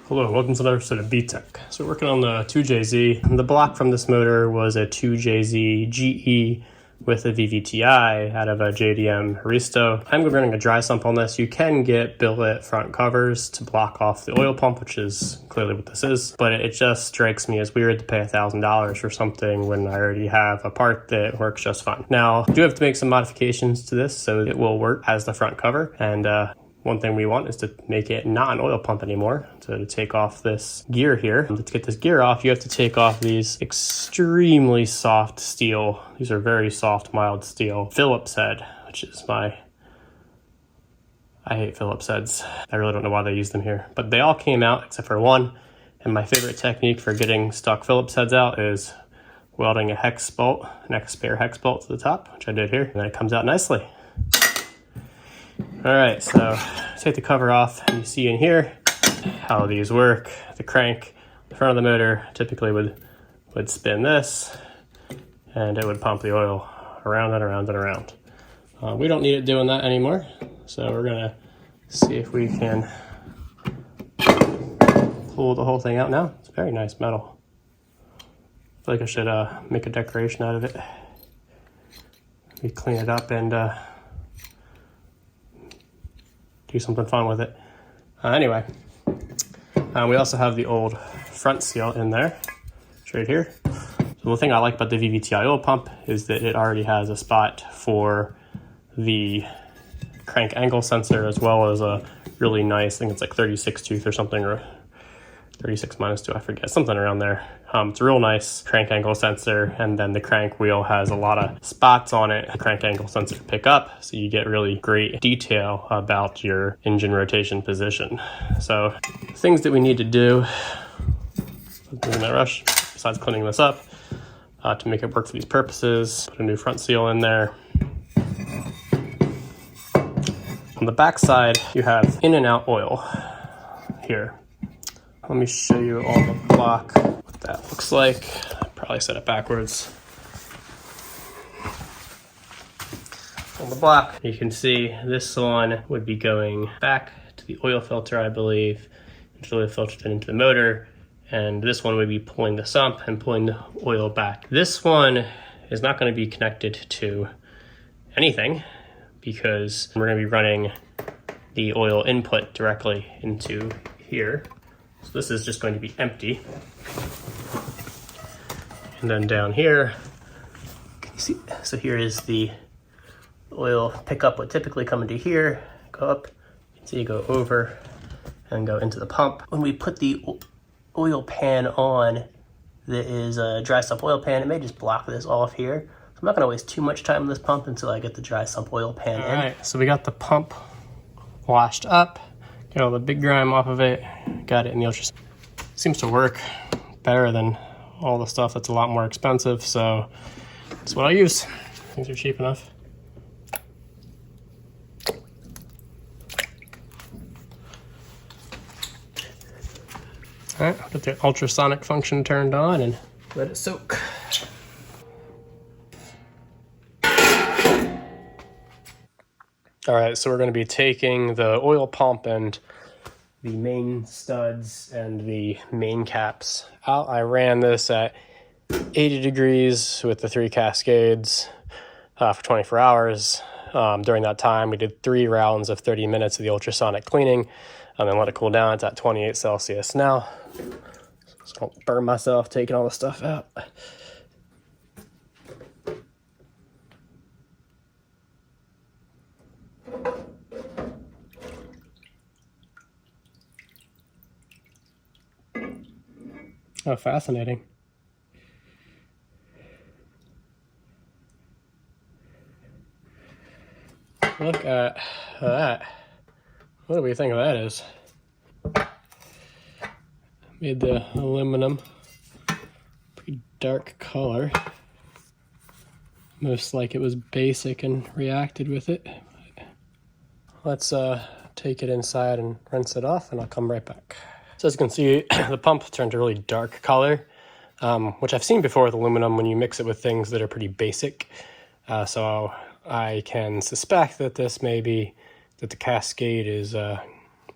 Hello, welcome to another episode of BTech. So we're working on the 2JZ. The block from this motor was a 2JZ GE with a VVTi out of a JDM Aristo. I'm running a dry sump on this. You can get billet front covers to block off the oil pump, which is clearly what this is, but it just strikes me as weird to pay $1,000 for something when I already have a part that works just fine. Now, I do have to make some modifications to this so it will work as the front cover, and one thing we want is to make it not an oil pump anymore. So to take off this gear here, to get this gear off, you have to take off these extremely soft steel. These are very soft, mild steel Phillips head, which is I hate Phillips heads. I really don't know why they use them here, but they all came out except for one. And my favorite technique for getting stock Phillips heads out is welding a hex bolt, a spare hex bolt to the top, which I did here, and then it comes out nicely. All right, so take the cover off, and you see in here how these work. The crank, the front of the motor typically would spin this, and it would pump the oil around and around and around. We don't need it doing that anymore, so we're gonna see if we can pull the whole thing out now. It's very nice metal. I feel like I should make a decoration out of it. We clean it up and do something fun with it. Anyway, we also have the old front seal in there, right here. So the thing I like about the VVTi oil pump is that it already has a spot for the crank angle sensor, as well as a really nice, I think it's like 36 tooth or something, or 36 minus 2, I forget, something around there. It's a real nice crank angle sensor, and then the crank wheel has a lot of spots on it, the crank angle sensor to pick up, so you get really great detail about your engine rotation position. So things that we need to do, in that rush, besides cleaning this up, to make it work for these purposes, put a new front seal in there. On the back side, you have in and out oil here. Let me show you on the block what that looks like. I probably set it backwards. On the block, you can see this one would be going back to the oil filter, I believe, and the oil filter then into the motor, and this one would be pulling the sump and pulling the oil back. This one is not going to be connected to anything because we're going to be running the oil input directly into here. So this is just going to be empty. And then down here, can you see? So here is the oil pickup would typically come into here, go up, you can see you go over and go into the pump. When we put the oil pan on, that is a dry sump oil pan, it may just block this off here. So I'm not gonna waste too much time on this pump until I get the dry sump oil pan in. All right, so we got the pump washed up. Get all the big grime off of it. Got it in the ultra. Seems to work better than all the stuff that's a lot more expensive, so that's what I use. Things are cheap enough. All right, get the ultrasonic function turned on and let it soak. All right, so we're going to be taking the oil pump and the main studs and the main caps out. I ran this at 80 degrees with the 3 cascades for 24 hours. During that time, we did 3 rounds of 30 minutes of the ultrasonic cleaning and then let it cool down. It's at 28 Celsius now. Just don't burn myself taking all the stuff out. Oh, fascinating. Look at that. What do we think of that is? Made the aluminum pretty dark color. Most like it was basic and reacted with it. Let's take it inside and rinse it off, and I'll come right back. So as you can see, the pump turned a really dark color, which I've seen before with aluminum when you mix it with things that are pretty basic. So I can suspect that this may be that the cascade is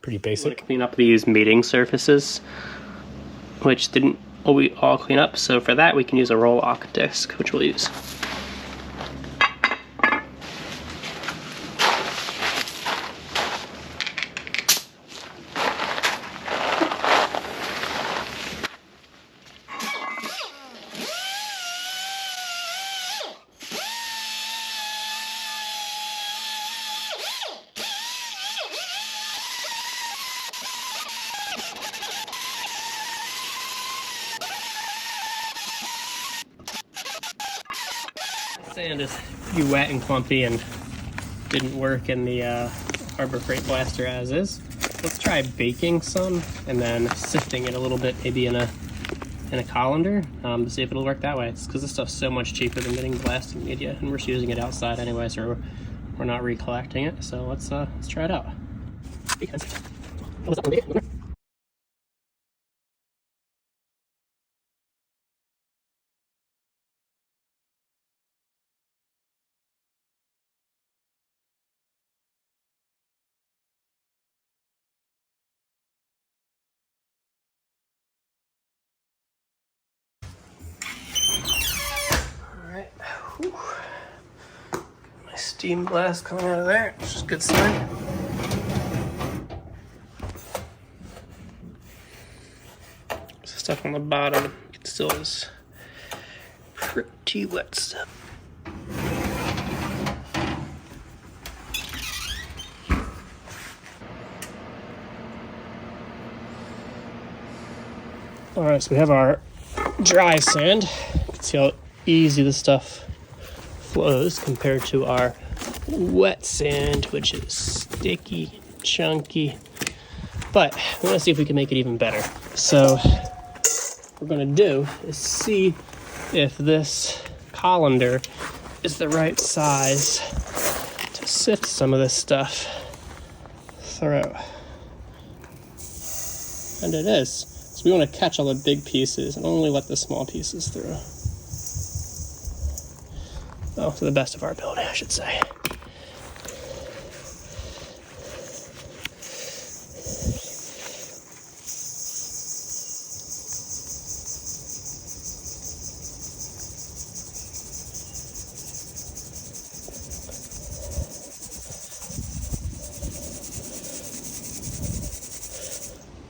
pretty basic. Clean up these mating surfaces, which didn't all clean up. So for that, we can use a roll lock disc, which we'll use. Sand is pretty wet and clumpy and didn't work in the Harbor Freight blaster as is. Let's try baking some and then sifting it a little bit, maybe in a colander, to see if it'll work that way. It's because this stuff's so much cheaper than getting blasting media, and we're just using it outside anyway, so we're not recollecting it. So let's try it out. Alright, my steam blast coming out of there, which is a good sign. Stuff on the bottom still is pretty wet stuff. Alright, so we have our dry sand. You can see how easy the stuff flows compared to our wet sand, which is sticky, chunky. But we want to see if we can make it even better. So what we're going to do is see if this colander is the right size to sift some of this stuff through. And it is. So we want to catch all the big pieces and only let the small pieces through. Well, to the best of our ability, I should say.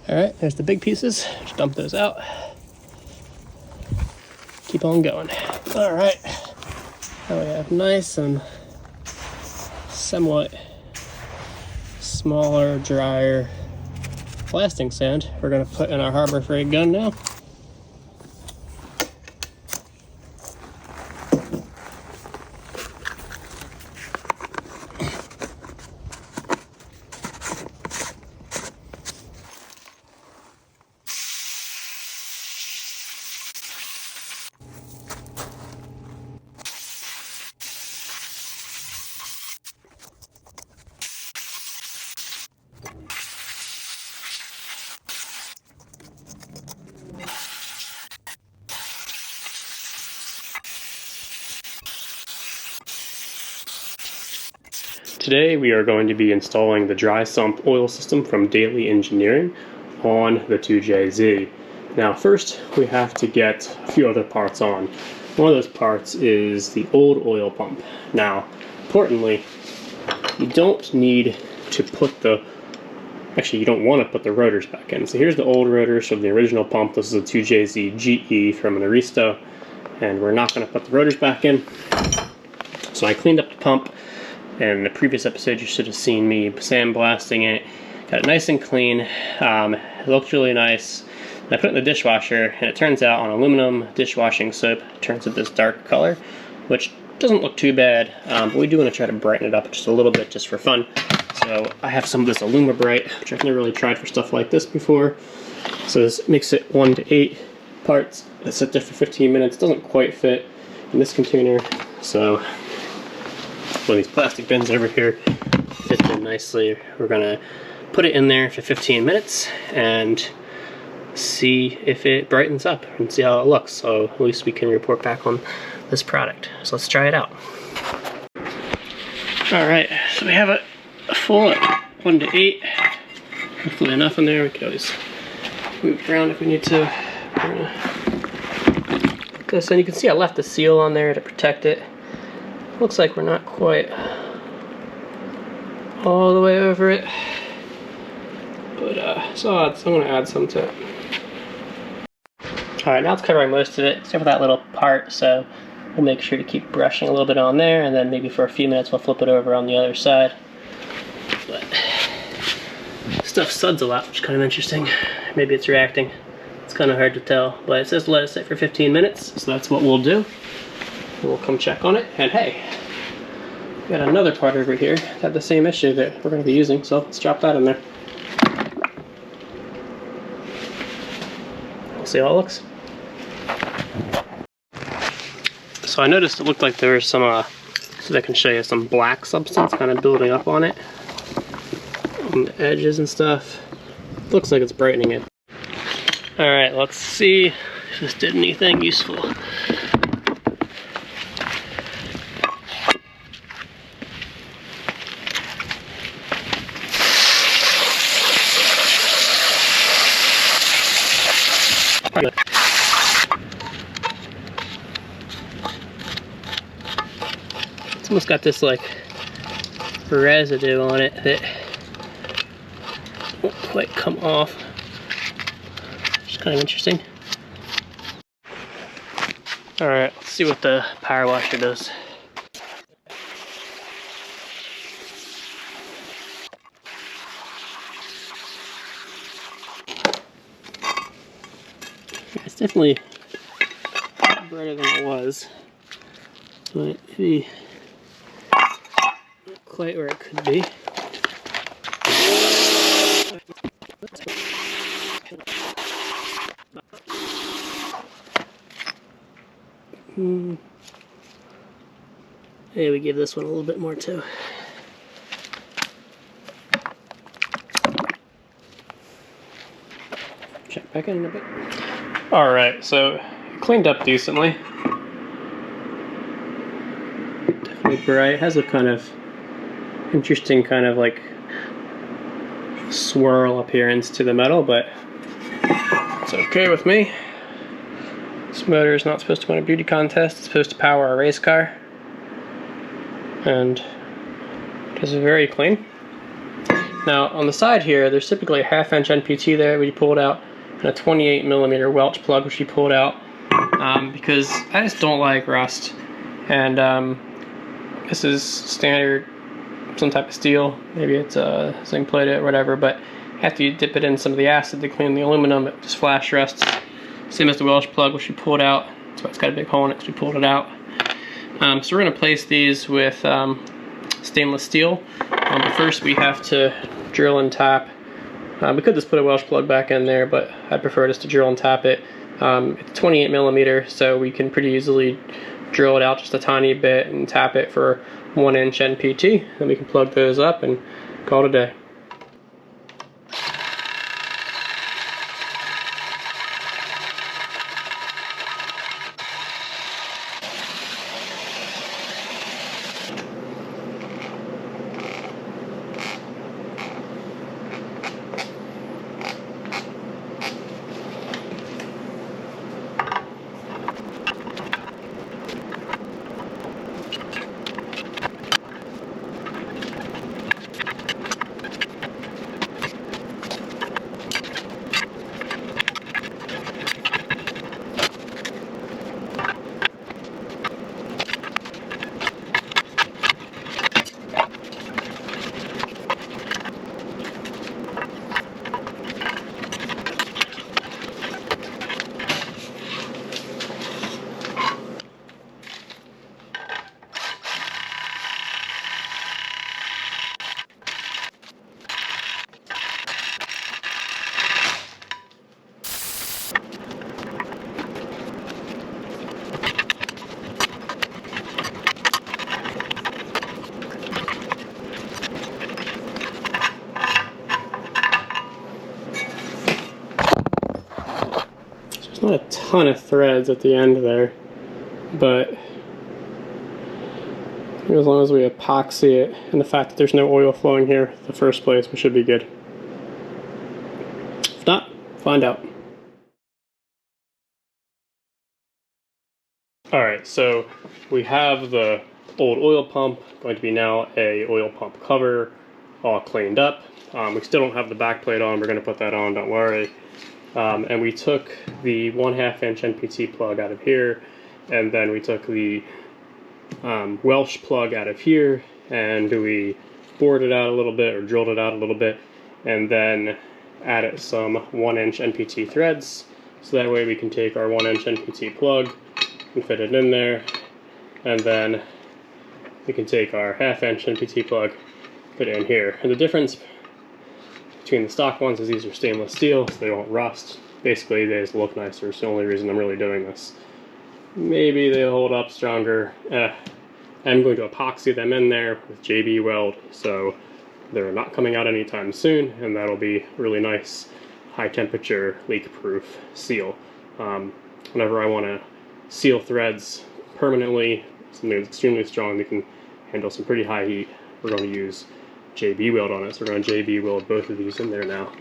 All right, there's the big pieces. Just dump those out. Keep on going. All right, now we have nice and somewhat smaller, drier blasting sand. We're gonna put in our Harbor Freight gun now. Today we are going to be installing the dry sump oil system from Dailey Engineering on the 2JZ. Now first we have to get a few other parts on. One of those parts is the old oil pump. Now importantly, you don't need to put you don't want to put the rotors back in. So here's the old rotors from the original pump. This is a 2JZ GE from an Aristo, and we're not going to put the rotors back in. So I cleaned up the pump. In the previous episode, you should have seen me sandblasting it. Got it nice and clean. It looked really nice. And I put it in the dishwasher, and it turns out on aluminum dishwashing soap, it turns to this dark color, which doesn't look too bad, but we do want to try to brighten it up just a little bit, just for fun. So I have some of this Bright, which I've never really tried for stuff like this before. So this makes it 1 to 8 parts. It sits there for 15 minutes. It doesn't quite fit in this container, so one of these plastic bins over here fits in nicely. We're gonna put it in there for 15 minutes and see if it brightens up and see how it looks. So at least we can report back on this product. So let's try it out. All right, so we have a full 1 to 8 hopefully enough in there. We could always move it around if we need to. We're gonna put this, and you can see I left the seal on there to protect it. Looks like we're not quite all the way over it, but so I'm going to add some to it. Alright, now it's covering most of it, except for that little part, so we'll make sure to keep brushing a little bit on there, and then maybe for a few minutes we'll flip it over on the other side. But stuff suds a lot, which is kind of interesting. Maybe it's reacting. It's kind of hard to tell, but it says to let it sit for 15 minutes, so that's what we'll do. We'll come check on it, and hey, we got another part over here that had the same issue that we're going to be using, so let's drop that in there. We'll see how it looks. So I noticed it looked like there was some, so I can show you, some black substance kind of building up on it, on the edges and stuff. Looks like it's brightening it. Alright, let's see if this did anything useful. It's almost got this like residue on it that won't quite come off. It's kind of interesting. Alright, let's see what the power washer does. It's definitely brighter than it was, but maybe not quite where it could be. Maybe we give this one a little bit more too. Check back in a bit. Alright, so cleaned up decently. Definitely bright. It has a kind of interesting kind of like swirl appearance to the metal, but it's okay with me. This motor is not supposed to win a beauty contest. It's supposed to power a race car. And it is very clean. Now on the side here, there's typically a 1/2 inch NPT there we pulled out, and a 28mm Welch plug which we pulled out because I just don't like rust. And this is standard, some type of steel. Maybe it's zinc plated or whatever, but after you dip it in some of the acid to clean the aluminum, it just flash rusts. Same as the Welch plug which we pulled out. That's why it's got a big hole in it, because we pulled it out. So we're going to place these with stainless steel. But first we have to drill and tap. We could just put a Welch plug back in there, but I prefer just to drill and tap it. It's 28mm, so we can pretty easily drill it out just a tiny bit and tap it for 1 inch NPT. Then we can plug those up and call it a day. Not a ton of threads at the end there, but as long as we epoxy it and the fact that there's no oil flowing here in the first place, we should be good. find out. All right, so we have the old oil pump, going to be now a oil pump cover, all cleaned up. We still don't have the back plate on. We're going to put that on, don't worry. And we took the 1/2 inch NPT plug out of here, and then we took the Welsh plug out of here, and we bored it out a little bit, or drilled it out a little bit, and then added some 1-inch NPT threads, so that way we can take our 1-inch NPT plug and fit it in there, and then we can take our 1/2 inch NPT plug, put it in here. And the difference between the stock ones is these are stainless steel, so they won't rust. Basically, they just look nicer. It's the only reason I'm really doing this. Maybe they'll hold up stronger. I'm going to epoxy them in there with JB Weld, so they're not coming out anytime soon, and that'll be really nice, high temperature, leak-proof seal. Whenever I want to seal threads permanently, something that's extremely strong that can handle some pretty high heat, we're going to use JB Weld on it. So we're going to JB Weld both of these in there now.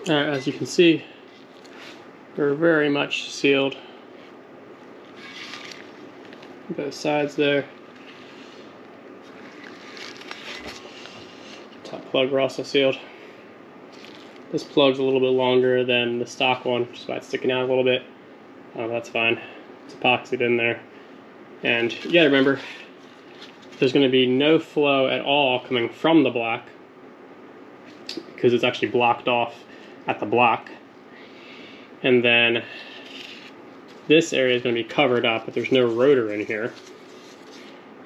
Alright, as you can see, they're very much sealed. Both sides there. Top plug are also sealed. This plug's a little bit longer than the stock one, which is why it's sticking out a little bit. That's fine. It's epoxied in there. And you gotta remember, there's going to be no flow at all coming from the block, because it's actually blocked off at the block. And then this area is going to be covered up, but there's no rotor in here.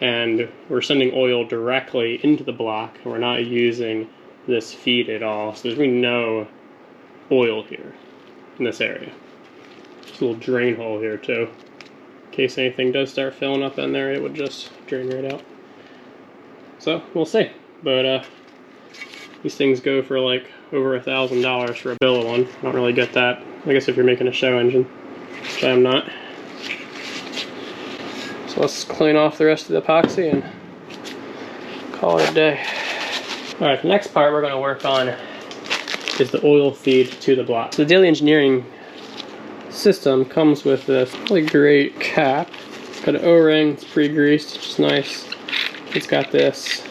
And we're sending oil directly into the block, and we're not using this feed at all. So there's going to be no oil here in this area. There's a little drain hole here too. In case anything does start filling up in there, it would just drain right out. So we'll see. But these things go for like over $1,000 for a billet one. I don't really get that. I guess if you're making a show engine, which I'm not. So let's clean off the rest of the epoxy and call it a day. Alright, the next part we're going to work on is the oil feed to the block. So the Dailey Engineering system comes with this really great cap. It's got an O-ring, it's pre-greased, which is nice. It's got this,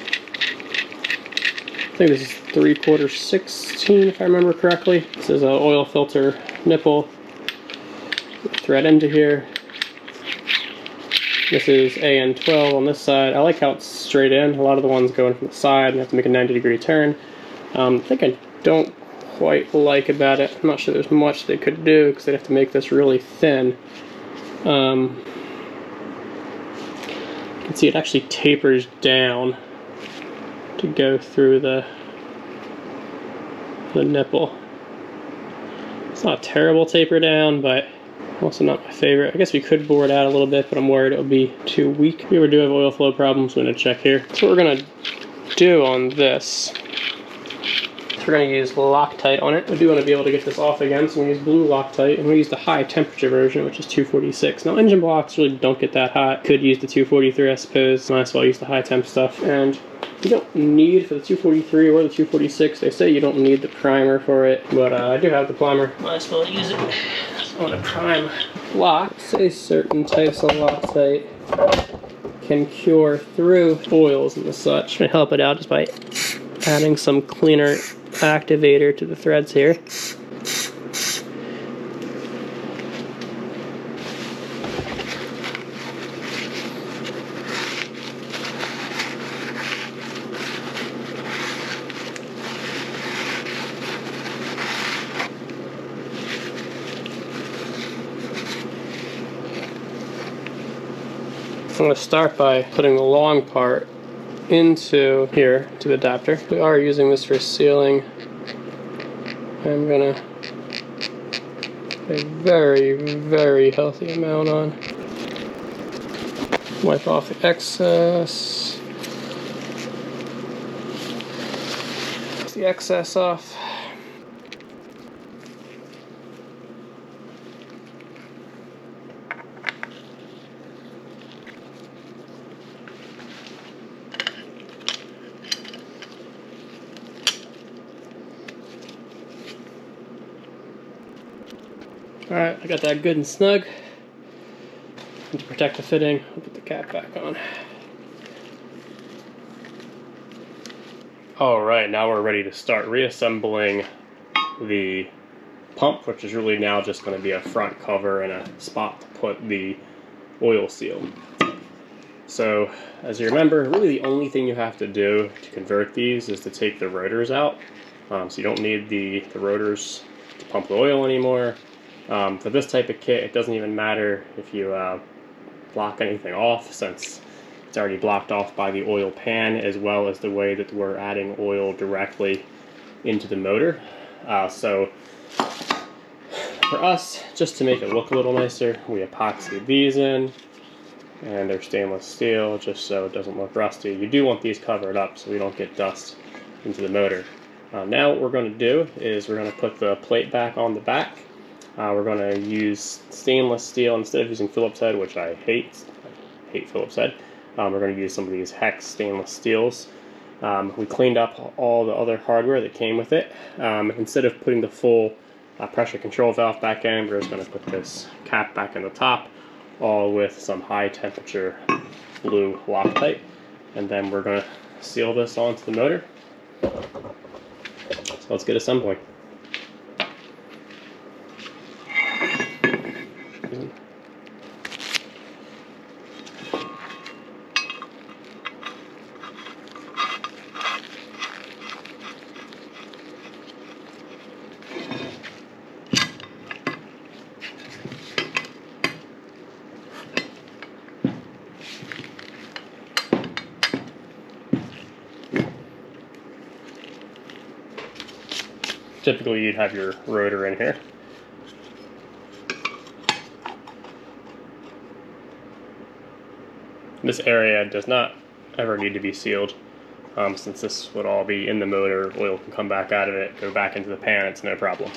I think this is 3/4 16 if I remember correctly. This is an oil filter nipple. Thread into here. This is AN12 on this side. I like how it's straight in. A lot of the ones go in from the side and you have to make a 90-degree turn. The thing I don't quite like about it, I'm not sure there's much they could do because they'd have to make this really thin. You can see it actually tapers down to go through the nipple. It's not a terrible taper down, but also not my favorite. I guess we could bore it out a little bit, but I'm worried it'll be too weak. If we ever do have oil flow problems, we're going to check here. So what we're going to do on this, we're going to use Loctite on it. I do want to be able to get this off again, so we use blue Loctite, and we use the high temperature version, which is 246. Now engine blocks really don't get that hot. Could use the 243, I suppose. Might as well use the high temp stuff. And you don't need, for the 243 or the 246, they say you don't need the primer for it, but I do have the primer. Might as well use it. I want to prime blocks. Say certain types of Loctite can cure through oils and such. I'm going to help it out just by adding some cleaner activator to the threads here. going to start by putting the long part into here to the adapter. We are using this for sealing. I'm going to put a very, very healthy amount on. Wipe off the excess. Get the excess off. Alright, I got that good and snug. And to protect the fitting, I'll put the cap back on. Alright, now we're ready to start reassembling the pump, which is really now just going to be a front cover and a spot to put the oil seal. So, as you remember, really the only thing you have to do to convert these is to take the rotors out. So you don't need the rotors to pump the oil anymore. For this type of kit, it doesn't even matter if you block anything off, since it's already blocked off by the oil pan, as well as the way that we're adding oil directly into the motor. So for us, just to make it look a little nicer, we epoxied these in, and they're stainless steel just so it doesn't look rusty. You do want these covered up so we don't get dust into the motor. Now what we're going to do is we're going to put the plate back on the back. We're going to use stainless steel instead of using Phillips head, which I hate Phillips head. We're going to use some of these hex stainless steels. We cleaned up all the other hardware that came with it. Instead of putting the full pressure control valve back in, we're just going to put this cap back in the top, all with some high temperature blue Loctite. And then we're going to seal this onto the motor. So let's get assembling. Typically you'd have your rotor in here. This area does not ever need to be sealed, since this would all be in the motor. Oil can come back out of it, go back into the pan, it's no problem.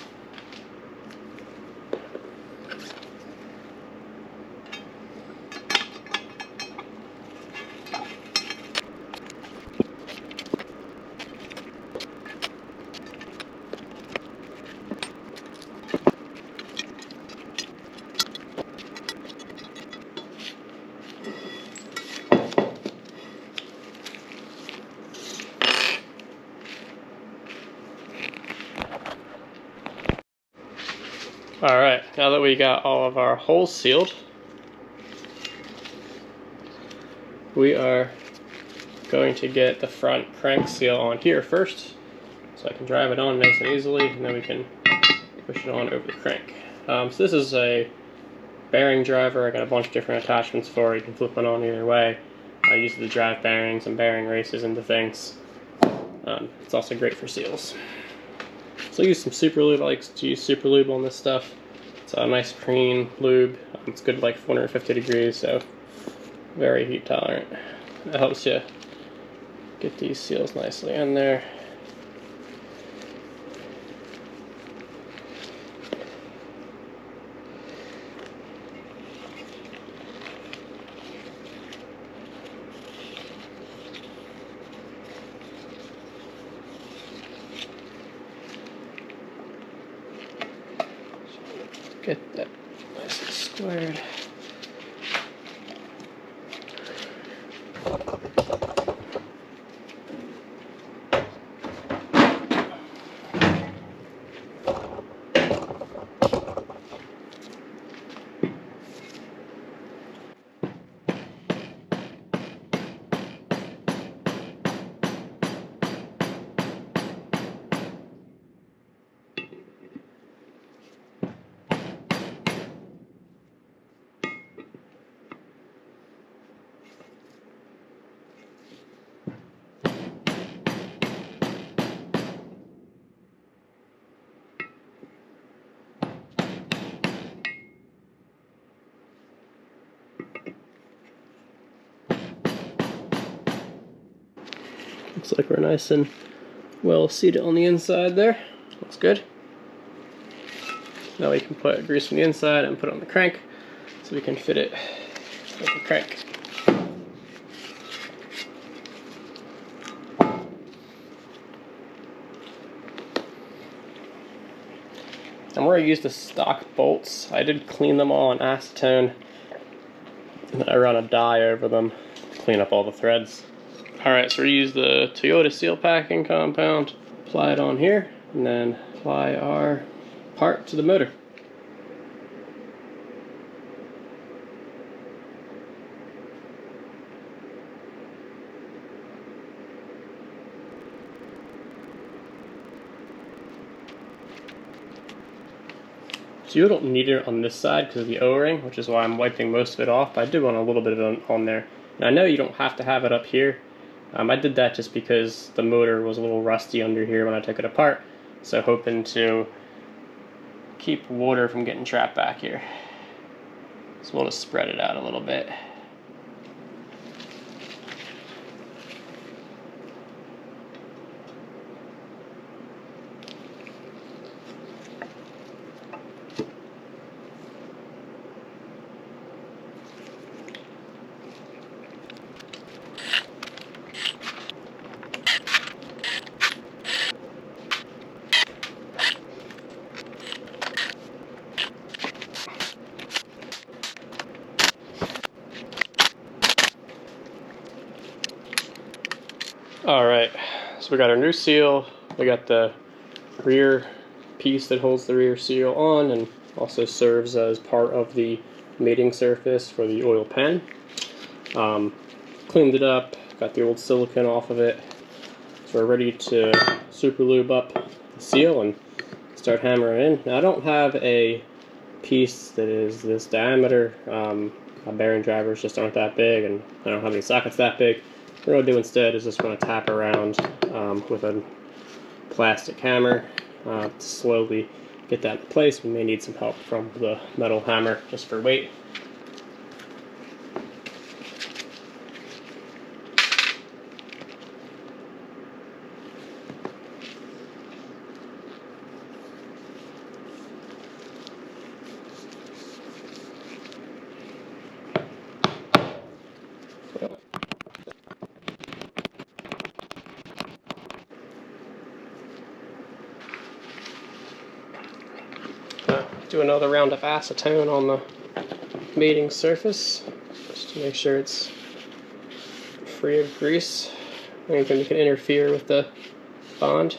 Alright, now that we got all of our holes sealed, we are going to get the front crank seal on here first, so I can drive it on nice and easily, and then we can push it on over the crank. So this is a bearing driver. I got a bunch of different attachments for it. You can flip it on either way. I use it to drive bearings and bearing races into things. It's also great for seals. So I use some super lube. I like to use super lube on this stuff. It's a nice clean lube. It's good like 450 degrees, so very heat tolerant. It helps you get these seals nicely in there. Get that nice and squared. Looks like we're nice and well seated on the inside there. Looks good. Now we can put grease on the inside and put it on the crank so we can fit it with the crank. I'm going to use the stock bolts. I did clean them all in acetone, and I run a dye over them to clean up all the threads. Alright, so we use the Toyota seal packing compound, apply it on here, and then apply our part to the motor. So you don't need it on this side because of the O-ring, which is why I'm wiping most of it off, but I do want a little bit of it on there. And I know you don't have to have it up here. I did that just because the motor was a little rusty under here when I took it apart, so hoping to keep water from getting trapped back here. So we'll just spread it out a little bit. Alright, so we got our new seal, we got the rear piece that holds the rear seal on and also serves as part of the mating surface for the oil pen. Cleaned it up, got the old silicone off of it, so we're ready to super lube up the seal and start hammering in. Now I don't have a piece that is this diameter. My bearing drivers just aren't that big, and I don't have any sockets that big. What I'll do instead is just going to tap around with a plastic hammer to slowly get that in place. We may need some help from the metal hammer just for weight. Do another round of acetone on the mating surface just to make sure it's free of grease, anything that can interfere with the bond.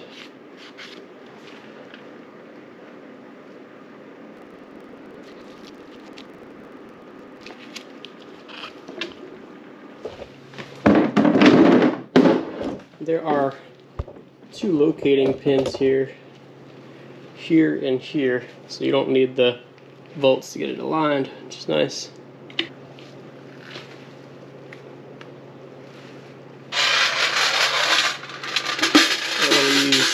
There are two locating pins here and here, so you don't need the bolts to get it aligned, which is nice. I'm going to use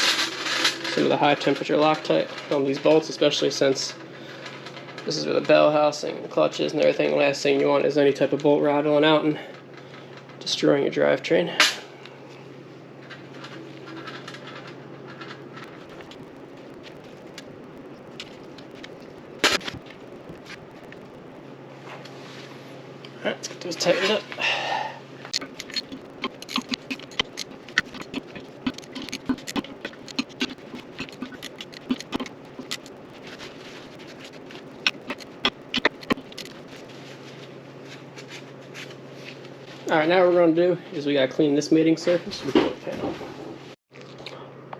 some of the high temperature Loctite on these bolts, especially since this is where the bell housing and the clutches and everything. The last thing you want is any type of bolt rattling out and destroying your drivetrain. Alright, let's get those tightened up. Alright, now what we're going to do is we got to clean this mating surface with the oil pan.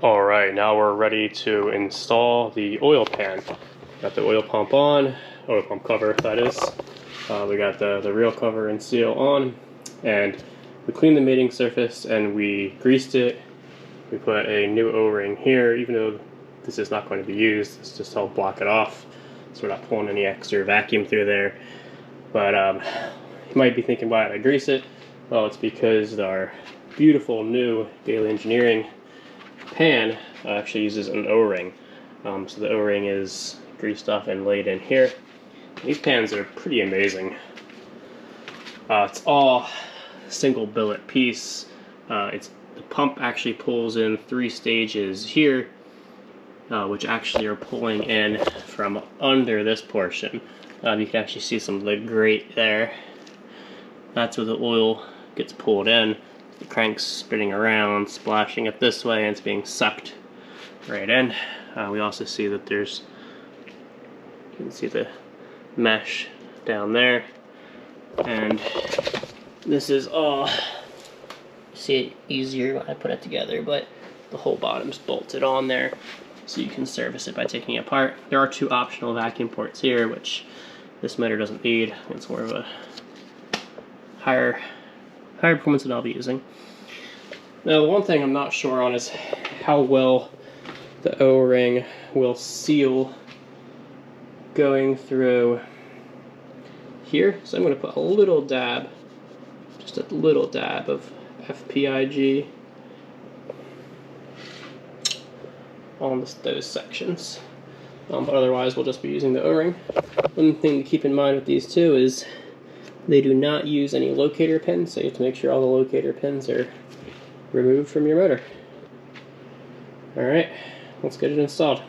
Alright, now we're ready to install the oil pan. Got the oil pump on, oil pump cover that is. We got the real cover and seal on, and we cleaned the mating surface and we greased it. We put a new O-ring here, even though this is not going to be used. It's just to help block it off, so we're not pulling any extra vacuum through there. But you might be thinking, why did I grease it? Well, it's because our beautiful new Dailey Engineering pan actually uses an O-ring. So the O-ring is greased off and laid in here. These pans are pretty amazing. It's all single billet piece. It's the pump actually pulls in 3 stages here, which actually are pulling in from under this portion. You can actually see some of the grate there. That's where the oil gets pulled in. The crank's spinning around, splashing it this way, and it's being sucked right in. We also see that there's, you can see the mesh down there, and this is all, see it easier when I put it together, but the whole bottom's bolted on there, so you can service it by taking it apart. There are 2 optional vacuum ports here, which this motor doesn't need. It's more of a higher performance than I'll be using. Now, the one thing I'm not sure on is how well the O-ring will seal going through here. So I'm going to put a little dab, just a little dab of FPIG on those sections. But otherwise, we'll just be using the O-ring. One thing to keep in mind with these two is they do not use any locator pins, so you have to make sure all the locator pins are removed from your motor. Alright, let's get it installed.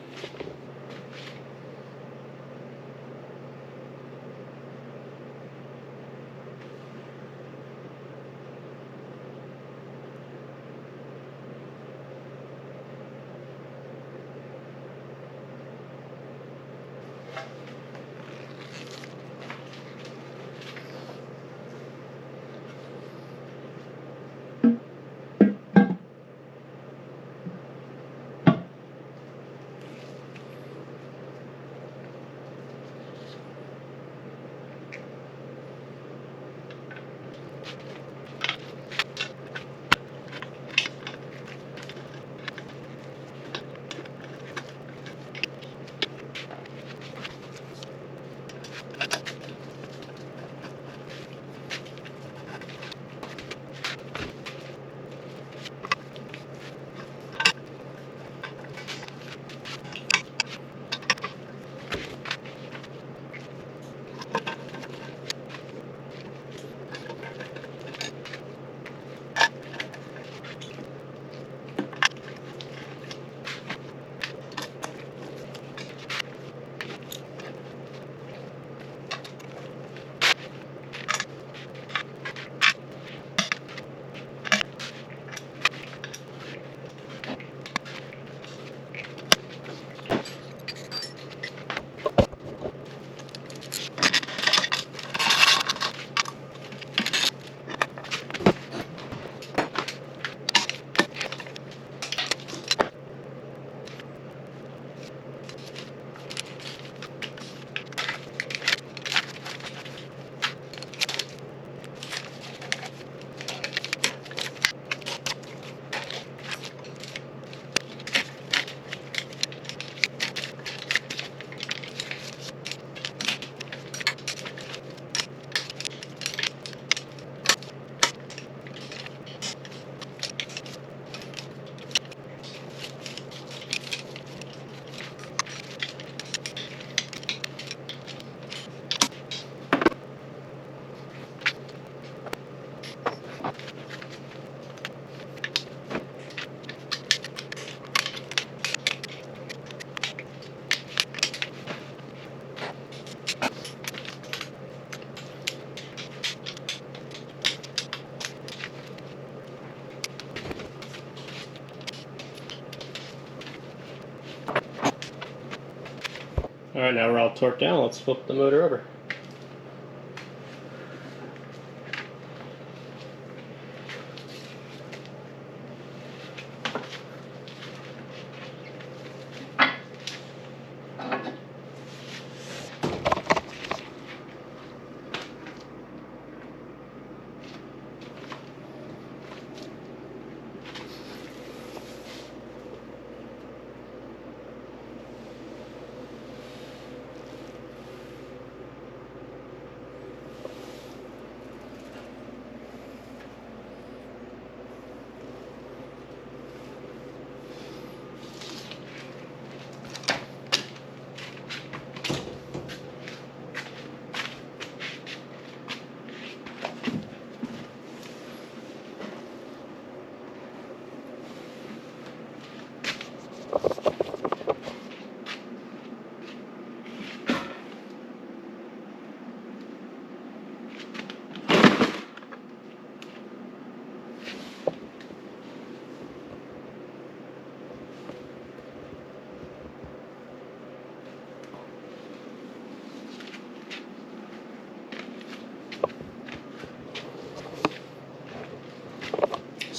Alright, now we're all torqued down. Let's flip the motor over.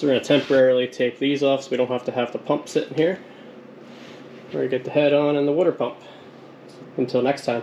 So we're going to temporarily take these off so we don't have to have the pump sitting here. We're going to get the head on and the water pump. Until next time.